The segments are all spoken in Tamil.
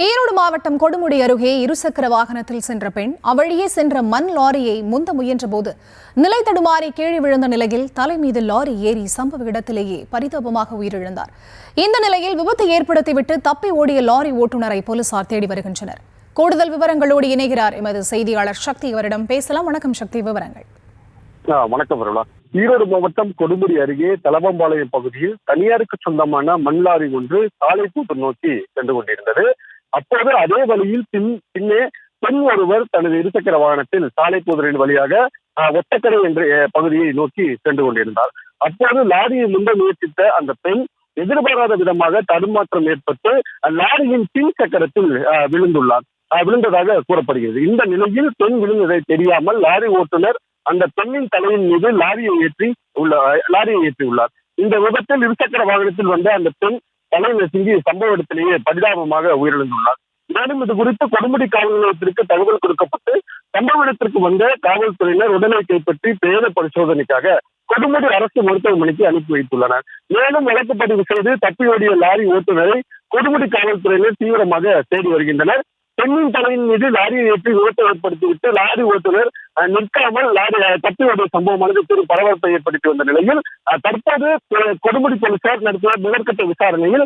ஈரோடு மாவட்டம் கொடுமுடி அருகே இருசக்கர வாகனத்தில் சென்ற பெண் அவ்வழியே சென்ற மண் லாரியை முந்த முயன்றபோது நிலை தடுமாறி கீழே விழுந்த நிலையில் தலை மீது லாரி ஏறி சம்பவ இடத்திலேயே பரிதாபமாக உயிரிழந்தார். இந்த நிலையில் விபத்து ஏற்படுத்திவிட்டு தப்பி ஓடிய லாரி ஓட்டுநரை போலீசார் தேடி வருகின்றனர். கூடுதல் விவரங்களோடு இணைகிறார் எமது செய்தியாளர் சக்தி. அவரிடம் பேசலாம். வணக்கம் சக்தி, விவரங்கள். வணக்கம் வருளா. ஈரோடு மாவட்டம் கொடுமுடி அருகே தலவம்பாளையம் பகுதியில் தனியாருக்கு சொந்தமான மண் லாரி ஒன்று சாலைக்கூட்டு நோக்கி சென்று கொண்டிருந்தது. அப்போது அதே வழியில் பின்னே பெண் ஒருவர் தனது இருசக்கர வாகனத்தில் சாலைக்கூதரின் வழியாக ஒட்டக்கடை என்ற பகுதியை நோக்கி சென்று கொண்டிருந்தார். அப்போது லாரியை முந்த முயற்சித்த அந்த பெண் எதிர்பாராத விதமாக தடுமாற்றம் ஏற்பட்டு லாரியின் பின் சக்கரத்தில் விழுந்ததாக கூறப்படுகிறது. இந்த நிலையில் பெண் விழுந்ததை தெரியாமல் லாரி ஓட்டுநர் அந்த பெண்ணின் தலையின் மீது லாரியை ஏற்றியுள்ளார். இந்த விபத்தில் இருசக்கர வாகனத்தில் வந்த அந்த பெண் தலை நசுங்கி சம்பவ இடத்திலேயே பரிதாபமாக உயிரிழந்துள்ளார். மேலும் இது குறித்து கொடுமுடி காவல் நிலையத்திற்கு தகவல் கொடுக்கப்பட்டு சம்பவ இடத்திற்கு வந்த காவல்துறையினர் உடலை கைப்பற்றி பிரேத பரிசோதனைக்காக கொடுமுடி அரசு மருத்துவமனைக்கு அனுப்பி வைத்துள்ளனர். மேலும் வழக்கு பதிவு செய்து தப்பியோடிய லாரி ஓட்டுநரை கொடுமுடி காவல்துறையினர் தீவிரமாக தேடி வருகின்றனர். பெண்ணின் தலையின் மீது லாரியை ஏற்றி விபத்தை ஏற்படுத்திவிட்டு லாரி ஓட்டுநர் நிற்காமல் லாரி தப்பியோடிய சம்பவமானது பெரும் பரபரப்பை ஏற்படுத்தி வந்த நிலையில் தற்போது கொடுமுடி போலீசார் நடத்திய முதற்கட்ட விசாரணையில்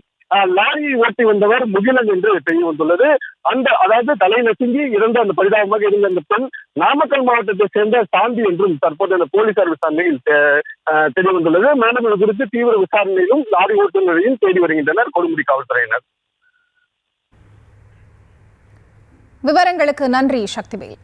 லாரியை ஓட்டி வந்தவர் முகிலன் என்று தெரிய வந்துள்ளது. அதாவது தலை நசுங்கி இறந்த அந்த பரிதாபமாக இருந்த அந்த பெண் நாமக்கல் மாவட்டத்தை சேர்ந்த சாந்தி என்றும் தற்போது அந்த போலீசார் விசாரணையில் தெரிய வந்துள்ளது. மேலும் இது குறித்து தீவிர விசாரணையிலும் லாரி ஓட்டுநரையும் தேடி வருகின்றனர் கொடுமுடி காவல்துறையினர். விவரங்களுக்கு நன்றி சக்திவேல்.